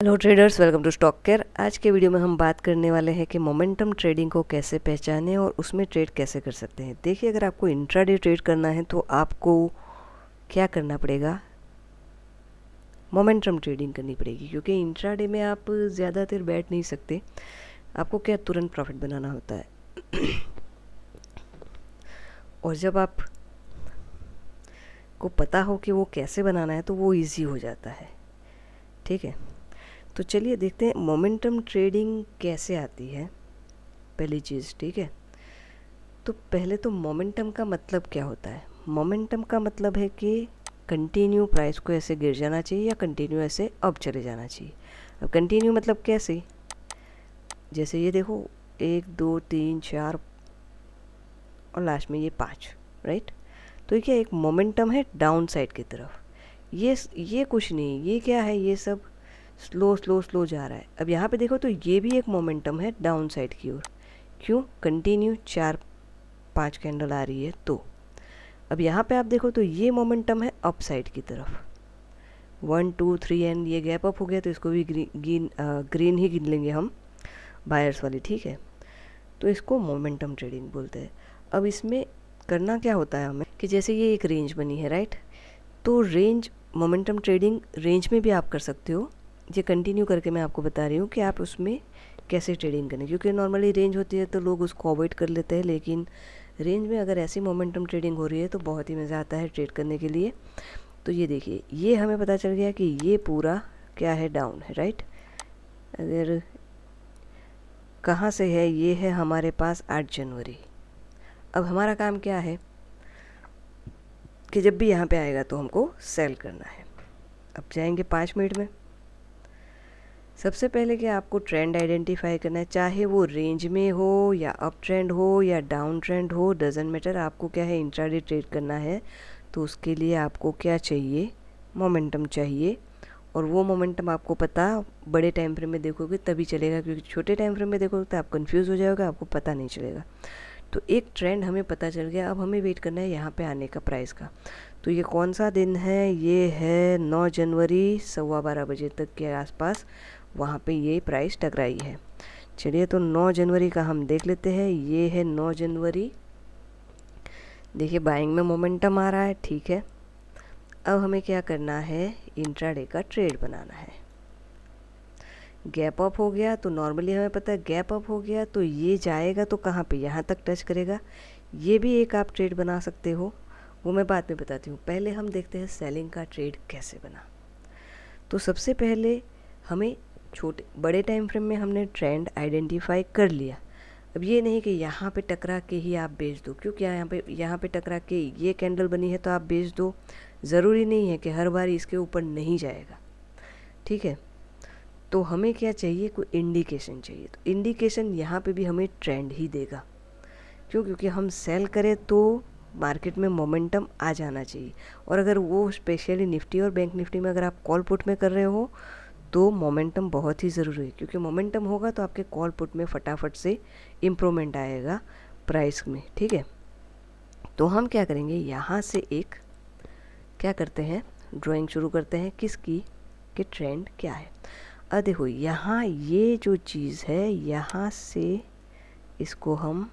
Hello traders, welcome to Stock Care. आज के video में हम बात करने वाले हैं कि मोमेंटम ट्रेडिंग को कैसे पहचानें और उसमें ट्रेड कैसे कर सकते हैं। देखिए, अगर आपको इंट्राडे ट्रेड करना है तो आपको क्या करना पड़ेगा, मोमेंटम ट्रेडिंग करनी पड़ेगी, क्योंकि इंट्राडे में आप ज़्यादा देर बैठ नहीं सकते। आपको क्या तुरंत प्रॉफिट बनाना होता है और जब आप को पता हो कि वो कैसे बनाना है तो वो ईजी हो जाता है। ठीक है, तो चलिए देखते हैं मोमेंटम ट्रेडिंग कैसे आती है। पहली चीज़, ठीक है, तो पहले तो मोमेंटम का मतलब क्या होता है। मोमेंटम का मतलब है कि कंटिन्यू प्राइस को ऐसे गिर जाना चाहिए या कंटिन्यू ऐसे अप चले जाना चाहिए। अब कंटिन्यू मतलब कैसे, जैसे ये देखो 1 2 3 4 और लास्ट में ये 5, राइट। तो ये क्या एक मोमेंटम है डाउन साइड की तरफ। ये कुछ नहीं, ये क्या है, ये सब स्लो स्लो स्लो जा रहा है। अब यहाँ पे देखो तो ये भी एक मोमेंटम है डाउन साइड की ओर। क्यों, कंटिन्यू 4 5 कैंडल आ रही है। तो अब यहाँ पे आप देखो तो ये मोमेंटम है अप साइड की तरफ। 1 2 3 एंड ये गैप अप हो गया, तो इसको भी ग्रीन ही गिन लेंगे हम, बायर्स वाली। ठीक है, तो इसको मोमेंटम ट्रेडिंग बोलते हैं। अब इसमें करना क्या होता है हमें कि जैसे ये एक रेंज बनी है, राइट। तो रेंज, मोमेंटम ट्रेडिंग रेंज में भी आप कर सकते हो। ये कंटिन्यू करके मैं आपको बता रही हूँ कि आप उसमें कैसे ट्रेडिंग करें, क्योंकि नॉर्मली रेंज होती है तो लोग उसको अवॉइड कर लेते हैं, लेकिन रेंज में अगर ऐसी मोमेंटम ट्रेडिंग हो रही है तो बहुत ही मज़ा आता है ट्रेड करने के लिए। तो ये देखिए, ये हमें पता चल गया कि ये पूरा क्या है, डाउन है, राइट। अगर कहाँ से है, ये है हमारे पास 8 जनवरी। अब हमारा काम क्या है कि जब भी यहाँ पे आएगा तो हमको सेल करना है। अब जाएंगे 5 मिनट में। सबसे पहले क्या आपको ट्रेंड आइडेंटिफाई करना है, चाहे वो रेंज में हो या अप ट्रेंड हो या डाउन ट्रेंड हो, डजेंट मैटर। आपको क्या है, इंट्राडे ट्रेड करना है तो उसके लिए आपको क्या चाहिए, मोमेंटम चाहिए। और वो मोमेंटम आपको पता बड़े टाइम फ्रेम में देखोगे तभी चलेगा, क्योंकि छोटे टाइम फ्रेम में देखोगे तो आप कंफ्यूज हो जाओगे, आपको पता नहीं चलेगा। तो एक ट्रेंड हमें पता चल गया, अब हमें वेट करना है यहाँ पे आने का, प्राइस का। तो ये कौन सा दिन है, ये है 9 जनवरी 12:15 बजे तक के आसपास वहाँ पे ये प्राइस टकराई है। चलिए, तो 9 जनवरी का हम देख लेते हैं। ये है 9 जनवरी। देखिए, बाइंग में मोमेंटम आ रहा है, ठीक है। अब हमें क्या करना है, इंट्राडे का ट्रेड बनाना है। गैप अप हो गया तो नॉर्मली हमें पता है गैप अप हो गया तो ये जाएगा तो कहाँ पे, यहाँ तक टच करेगा। ये भी एक आप ट्रेड बना सकते हो, वो मैं बाद में बताती हूँ। पहले हम देखते हैं सेलिंग का ट्रेड कैसे बना। तो सबसे पहले हमें छोटे बड़े टाइम फ्रेम में हमने ट्रेंड आइडेंटिफाई कर लिया। अब ये नहीं कि यहाँ पे टकरा के ही आप बेच दो, क्योंकि यहाँ पे टकरा के ये कैंडल बनी है तो आप बेच दो। ज़रूरी नहीं है कि हर बार इसके ऊपर नहीं जाएगा, ठीक है। तो हमें क्या चाहिए, कोई इंडिकेशन चाहिए। तो इंडिकेशन यहाँ पे भी हमें ट्रेंड ही देगा। क्यों, क्योंकि हम सेल करें तो मार्केट में मोमेंटम आ जाना चाहिए। और अगर वो स्पेशली निफ्टी और बैंक निफ्टी में अगर आप कॉल पुट में कर रहे हो तो मोमेंटम बहुत ही ज़रूरी है, क्योंकि मोमेंटम होगा तो आपके कॉल पुट में फटाफट से इम्प्रूवमेंट आएगा प्राइस में, ठीक है। तो हम क्या करेंगे, यहाँ से एक क्या करते हैं, ड्राइंग शुरू करते हैं किसकी, कि ट्रेंड क्या है। अब देखो, यहाँ ये जो चीज़ है, यहाँ से इसको हम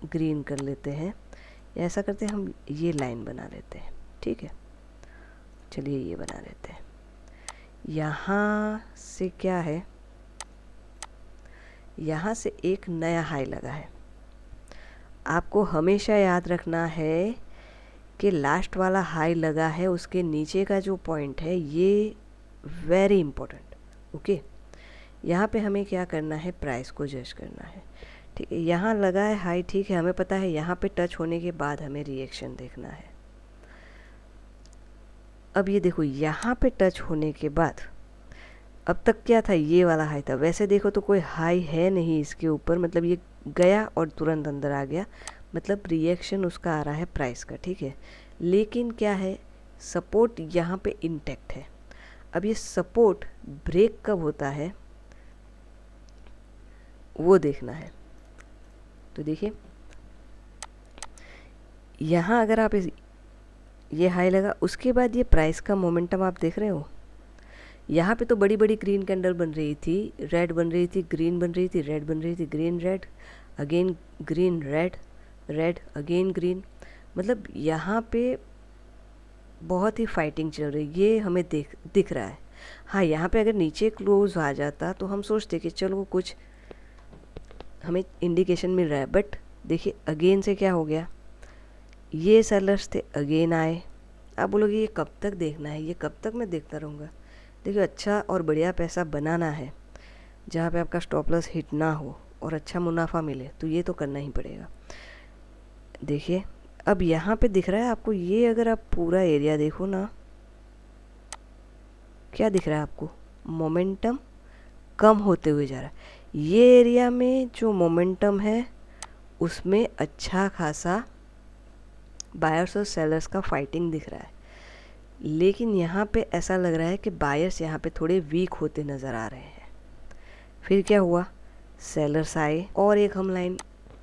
ग्रीन कर लेते हैं, या ऐसा करते हैं हम ये लाइन बना लेते हैं, ठीक है। चलिए ये बना लेते हैं। यहाँ से क्या है, यहाँ से एक नया हाई लगा है। आपको हमेशा याद रखना है कि लास्ट वाला हाई लगा है, उसके नीचे का जो पॉइंट है ये वेरी इंपॉर्टेंट, ओके। यहाँ पे हमें क्या करना है, प्राइस को जज करना है, ठीक है। यहाँ लगा है हाई, ठीक है, हमें पता है यहाँ पे टच होने के बाद हमें रिएक्शन देखना है। अब ये देखो, यहाँ पे टच होने के बाद अब तक क्या था, ये वाला हाई था। वैसे देखो तो कोई हाई है नहीं इसके ऊपर, मतलब ये गया और तुरंत अंदर आ गया, मतलब रिएक्शन उसका आ रहा है प्राइस का, ठीक है। लेकिन क्या है, सपोर्ट यहाँ पे इंटैक्ट है। अब ये सपोर्ट ब्रेक कब होता है वो देखना है। तो देखिए, यहाँ अगर आप ये हाई लगा, उसके बाद ये प्राइस का मोमेंटम आप देख रहे हो, यहाँ पे तो बड़ी बड़ी ग्रीन कैंडल बन रही थी, रेड बन रही थी, ग्रीन बन रही थी, रेड बन रही थी, green red, again green red, red again green, मतलब यहाँ पे बहुत ही फाइटिंग चल रही है, ये हमें दिख रहा है। हाँ, यहाँ पे अगर नीचे क्लोज आ जाता तो हम सोचते कि चलो कुछ हमें इंडिकेशन मिल रहा है, बट देखिए अगेन से क्या हो गया, ये सेलर्स थे अगेन आए। आप बोलोगे ये कब तक देखना है, ये कब तक मैं देखता रहूँगा। देखिए अच्छा और बढ़िया पैसा बनाना है जहाँ पे आपका स्टॉप लॉस हिट ना हो और अच्छा मुनाफा मिले, तो ये तो करना ही पड़ेगा। देखिए अब यहाँ पे दिख रहा है आपको, ये अगर आप पूरा एरिया देखो ना, क्या दिख रहा है आपको, मोमेंटम कम होते हुए जा रहा है। ये एरिया में जो मोमेंटम है उसमें अच्छा खासा बायर्स और सेलर्स का फाइटिंग दिख रहा है, लेकिन यहाँ पे ऐसा लग रहा है कि बायर्स यहाँ पे थोड़े वीक होते नज़र आ रहे हैं। फिर क्या हुआ, सेलर्स आए और एक हम लाइन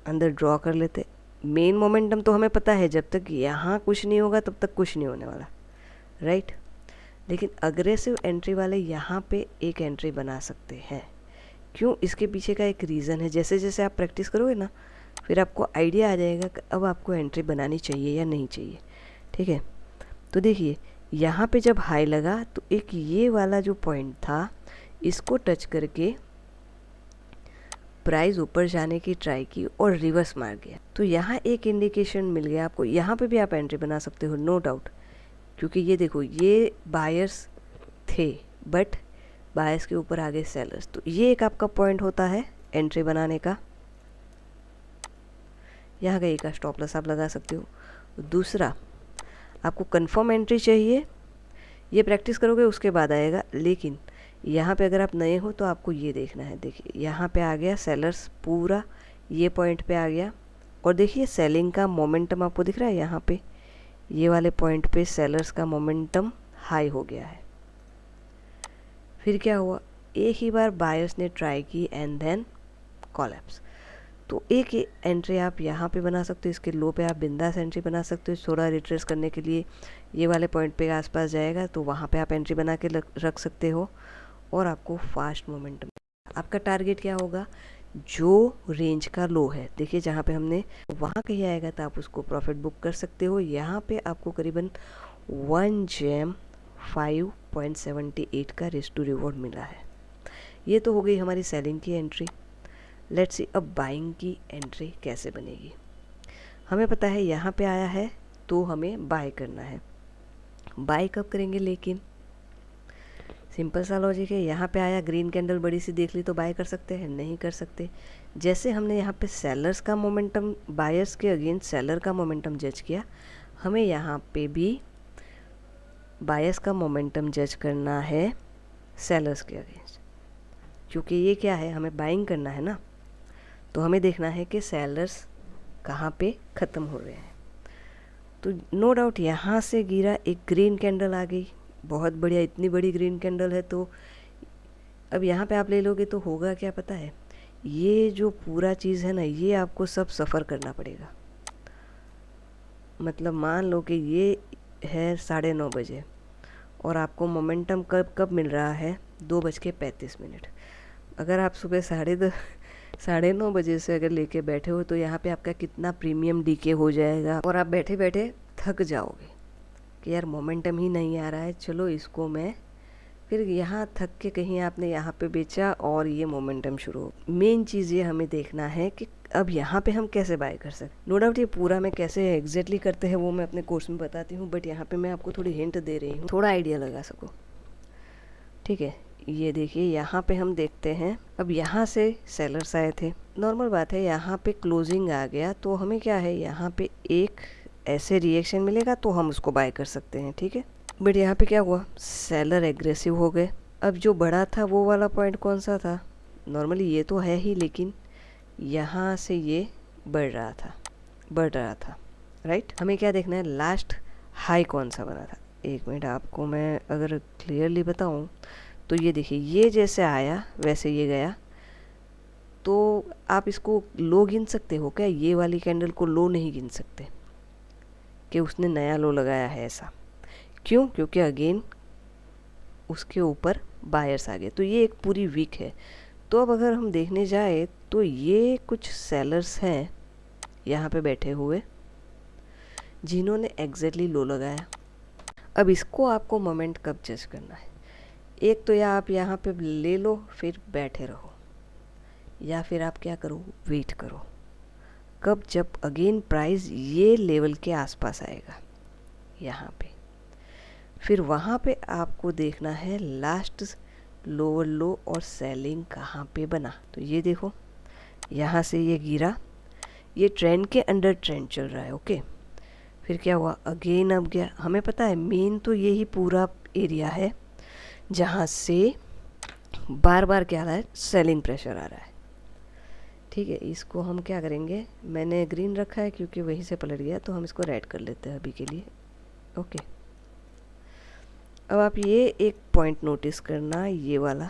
अंदर ड्रॉ कर लेते। मेन मोमेंटम तो हमें पता है जब तक यहाँ कुछ नहीं होगा तब तक कुछ नहीं होने वाला, राइट। लेकिन अग्रेसिव एंट्री वाले यहाँ पे एक एंट्री बना सकते हैं। क्यों, इसके पीछे का एक रीज़न है। जैसे जैसे आप प्रैक्टिस करोगे ना, फिर आपको आइडिया आ जाएगा कि अब आपको एंट्री बनानी चाहिए या नहीं चाहिए, ठीक है। तो देखिए यहाँ पे जब हाई लगा तो एक ये वाला जो पॉइंट था, इसको टच करके प्राइस ऊपर जाने की ट्राई की और रिवर्स मार गया। तो यहाँ एक इंडिकेशन मिल गया आपको, यहाँ पे भी आप एंट्री बना सकते हो, नो डाउट। क्योंकि ये देखो, ये बायर्स थे बट बायर्स के ऊपर आगे सेलर्स, तो ये एक आपका पॉइंट होता है एंट्री बनाने का। यहाँ का एक स्टॉप लॉस आप लगा सकते हो। दूसरा, आपको कंफर्म एंट्री चाहिए, ये प्रैक्टिस करोगे उसके बाद आएगा। लेकिन यहाँ पे अगर आप नए हो तो आपको ये देखना है। देखिए यहाँ पे आ गया सेलर्स, पूरा ये पॉइंट पे आ गया, और देखिए सेलिंग का मोमेंटम आपको दिख रहा है, यहाँ पे ये वाले पॉइंट पे सेलर्स का मोमेंटम हाई हो गया है। फिर क्या हुआ, एक ही बार बायर्स ने ट्राई की एंड देन कॉलैप्स। तो एक एंट्री आप यहाँ पे बना सकते हो, इसके लो पे आप बिंदास एंट्री बना सकते हो। थोड़ा रिट्रेस करने के लिए ये वाले पॉइंट पे आसपास जाएगा तो वहाँ पे आप एंट्री बना के रख सकते हो, और आपको फास्ट मोमेंटम। आपका टारगेट क्या होगा, जो रेंज का लो है, देखिए जहाँ पे हमने, वहाँ कहीं आएगा तो आप उसको प्रॉफिट बुक कर सकते हो। यहाँ पे आपको करीबन 1 जेम 5.78 का रिस्क टू रिवॉर्ड मिला है। ये तो हो गई हमारी सेलिंग की एंट्री। लेट्स सी अब बाइंग की एंट्री कैसे बनेगी। हमें पता है यहाँ पे आया है तो हमें बाय करना है। बाय कब करेंगे, लेकिन सिंपल सा लॉजिक है। यहाँ पे आया, ग्रीन कैंडल बड़ी सी देख ली तो बाय कर सकते हैं, नहीं कर सकते। जैसे हमने यहाँ पे सेलर्स का मोमेंटम, बायर्स के अगेंस्ट सेलर का मोमेंटम जज किया, हमें यहाँ पे भी बायर्स का मोमेंटम जज करना है सेलर्स के अगेंस्ट। क्योंकि ये क्या है, हमें बाइंग करना है ना, तो हमें देखना है कि सेलर्स कहाँ पे ख़त्म हो रहे हैं। तो नो डाउट यहाँ से गिरा, एक ग्रीन कैंडल आ गई, बहुत बढ़िया, इतनी बड़ी ग्रीन कैंडल है। तो अब यहाँ पे आप ले लोगे तो होगा क्या पता है, ये जो पूरा चीज़ है ना, ये आपको सब सफ़र करना पड़ेगा। मतलब मान लो कि ये है 9:30 बजे और आपको मोमेंटम कब मिल रहा है, 2:35। अगर आप सुबह 9:30 बजे से अगर लेके बैठे हो तो यहाँ पे आपका कितना प्रीमियम डीके हो जाएगा, और आप बैठे बैठे थक जाओगे कि यार मोमेंटम ही नहीं आ रहा है, चलो इसको मैं, फिर यहाँ थक के कहीं आपने यहाँ पे बेचा और ये मोमेंटम शुरू हो। मेन चीज़ ये हमें देखना है कि अब यहाँ पे हम कैसे बाय कर सकते। नो डाउट ये पूरा मैं कैसे एग्जैक्टली करते हैं वो मैं अपने कोर्स में बताती हूँ, बट यहाँ पे मैं आपको थोड़ी हिंट दे रही हूँ, थोड़ा आइडिया लगा सको, ठीक है। ये देखिए यहाँ पे हम देखते हैं, अब यहाँ से सेलर्स आए थे, नॉर्मल बात है, यहाँ पे क्लोजिंग आ गया तो हमें क्या है, यहाँ पे एक ऐसे रिएक्शन मिलेगा तो हम उसको बाय कर सकते हैं, ठीक है। बट यहाँ पे क्या हुआ, सेलर एग्रेसिव हो गए। अब जो बड़ा था वो वाला पॉइंट कौन सा था, नॉर्मली ये तो है ही, लेकिन यहाँ से ये बढ़ रहा था, राइट। हमें क्या देखना है, लास्ट हाई कौन सा बना था। एक मिनट, आपको मैं अगर क्लियरली बताऊँ तो ये देखिए, ये जैसे आया वैसे ये गया, तो आप इसको लो गिन सकते हो क्या, ये वाली कैंडल को लो नहीं गिन सकते कि उसने नया लो लगाया है, ऐसा क्यों, क्योंकि अगेन उसके ऊपर बायर्स आ गए, तो ये एक पूरी वीक है। तो अब अगर हम देखने जाए तो ये कुछ सेलर्स हैं यहाँ पे बैठे हुए जिन्होंने एग्जैक्टली लो लगाया। अब इसको आपको मोमेंट कब जज करना है, एक तो या आप यहाँ पे ले लो फिर बैठे रहो, या फिर आप क्या करो, वेट करो कब, जब अगेन प्राइस ये लेवल के आसपास आएगा यहाँ पे, फिर वहाँ पे आपको देखना है लास्ट लोअर लो और सेलिंग कहाँ पे बना। तो ये देखो यहाँ से ये गिरा, ये ट्रेंड के अंडर ट्रेंड चल रहा है, ओके। फिर क्या हुआ, अगेन अब गया, हमें पता है मेन तो यही पूरा एरिया है जहाँ से बार बार क्या आ रहा है, सेलिंग प्रेशर आ रहा है, ठीक है। इसको हम क्या करेंगे, मैंने ग्रीन रखा है क्योंकि वहीं से पलट गया, तो हम इसको रेड कर लेते हैं अभी के लिए, ओके। अब आप ये एक पॉइंट नोटिस करना, ये वाला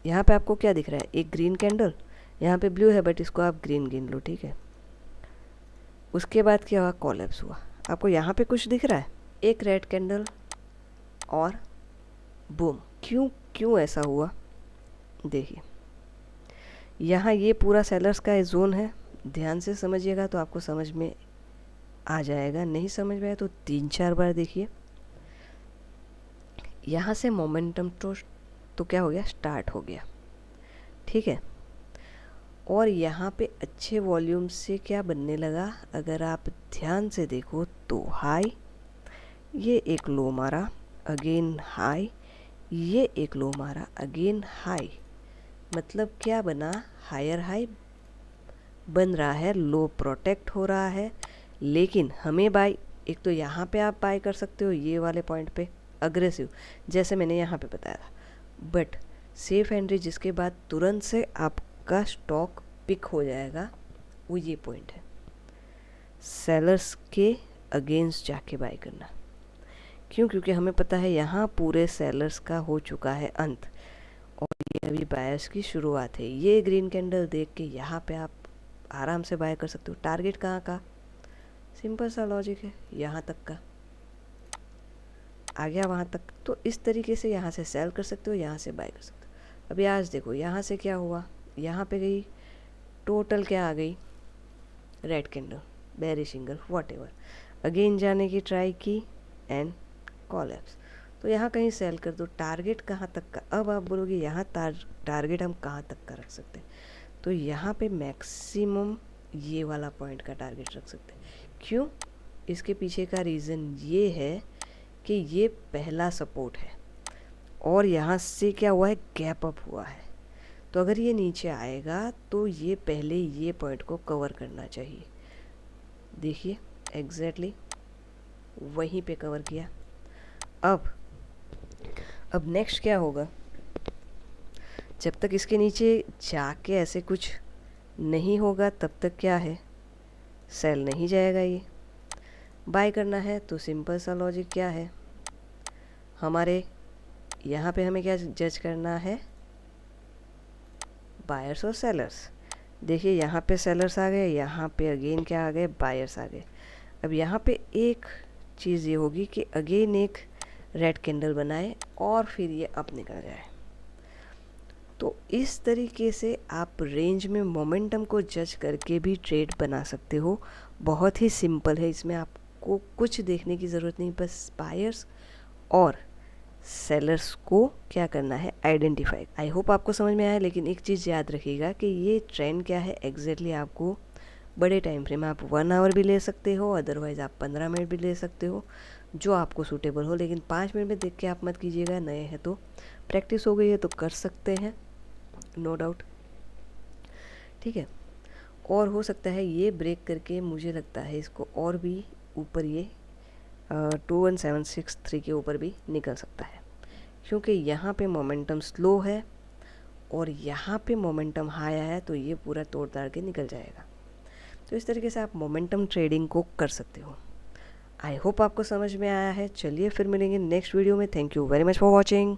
यहाँ पे आपको क्या दिख रहा है, एक ग्रीन कैंडल, यहाँ पे ब्लू है बट इसको आप ग्रीन गिन लो, ठीक है। उसके बाद क्या हुआ, कोलैप्स हुआ, आपको यहाँ पे कुछ दिख रहा है, एक रेड कैंडल और बूम। क्यों ऐसा हुआ, देखिए यहाँ ये पूरा सेलर्स का जोन है, ध्यान से समझिएगा तो आपको समझ में आ जाएगा, नहीं समझ में आए तो 3-4 बार देखिए। यहाँ से मोमेंटम तो क्या हो गया, स्टार्ट हो गया, ठीक है। और यहाँ पे अच्छे वॉल्यूम से क्या बनने लगा, अगर आप ध्यान से देखो तो हाई, ये एक लो मारा, अगेन हाई, ये एक लो मारा, अगेन हाई, मतलब क्या बना, हायर हाई बन रहा है, लो प्रोटेक्ट हो रहा है। लेकिन हमें बाय, एक तो यहाँ पे आप बाय कर सकते हो ये वाले पॉइंट पे अग्रेसिव, जैसे मैंने यहाँ पे बताया था, बट सेफ एंट्री जिसके बाद तुरंत से आपका स्टॉक पिक हो जाएगा, वो ये पॉइंट है, सेलर्स के अगेंस्ट जाके बाय करना। क्योंकि हमें पता है यहाँ पूरे सेलर्स का हो चुका है अंत और ये अभी बायर्स की शुरुआत है। ये ग्रीन कैंडल देख के यहाँ पे आप आराम से बाय कर सकते हो। टारगेट कहाँ का, सिंपल सा लॉजिक है, यहाँ तक का, आ गया वहाँ तक, तो इस तरीके से यहाँ से सेल कर सकते हो, यहाँ से बाय कर सकते हो। अभी आज देखो यहाँ से क्या हुआ, यहाँ पे गई, टोटल क्या आ गई, red candle, bearish single, whatever, again जाने की ट्राई की एंड कोलैप्स, तो यहाँ कहीं सेल कर दो। टारगेट कहाँ तक का, अब आप बोलोगे यहाँ टारगेट हम कहाँ तक का रख सकते हैं, तो यहाँ पे मैक्सिमम ये वाला पॉइंट का टारगेट रख सकते हैं। क्यों, इसके पीछे का रीज़न ये है कि ये पहला सपोर्ट है और यहाँ से क्या हुआ है, गैप अप हुआ है, तो अगर ये नीचे आएगा तो ये पहले ये पॉइंट को कवर करना चाहिए। देखिए एग्जैक्टली वहीं पे कवर किया। अब नेक्स्ट क्या होगा, जब तक इसके नीचे जाके ऐसे कुछ नहीं होगा तब तक क्या है, सेल नहीं जाएगा। ये बाय करना है तो सिंपल सा लॉजिक क्या है हमारे, यहाँ पे हमें क्या जज करना है, बायर्स और सेलर्स। देखिए यहाँ पे सेलर्स आ गए, यहाँ पे अगेन क्या आ गए, बायर्स आ गए। अब यहाँ पे एक चीज़ ये होगी कि अगेन एक रेड कैंडल बनाए और फिर ये अप निकल जाए। तो इस तरीके से आप रेंज में मोमेंटम को जज करके भी ट्रेड बना सकते हो। बहुत ही सिंपल है, इसमें आपको कुछ देखने की ज़रूरत नहीं, बस बायर्स और सेलर्स को क्या करना है, आइडेंटिफाई। आई होप आपको समझ में आया, लेकिन एक चीज़ याद रखिएगा कि ये ट्रेंड क्या है एग्जैक्टली आपको बड़े टाइम फ्रेम में आप 1 आवर भी ले सकते हो, अदरवाइज़ आप 15 मिनट भी ले सकते हो, जो आपको सूटेबल हो। लेकिन 5 मिनट में देख के आप मत कीजिएगा, नए हैं तो प्रैक्टिस हो गई है तो कर सकते हैं, नो डाउट, ठीक है। और हो सकता है ये ब्रेक करके, मुझे लगता है इसको और भी ऊपर ये 21763 के ऊपर भी निकल सकता है, क्योंकि यहाँ पे मोमेंटम स्लो है और यहाँ पे मोमेंटम हाई आया है, तो ये पूरा तोड़ ताड़ के निकल जाएगा। तो इस तरीके से आप मोमेंटम ट्रेडिंग को कर सकते हो। आई होप आपको समझ में आया है। चलिए फिर मिलेंगे नेक्स्ट वीडियो में। Thank you very much for watching.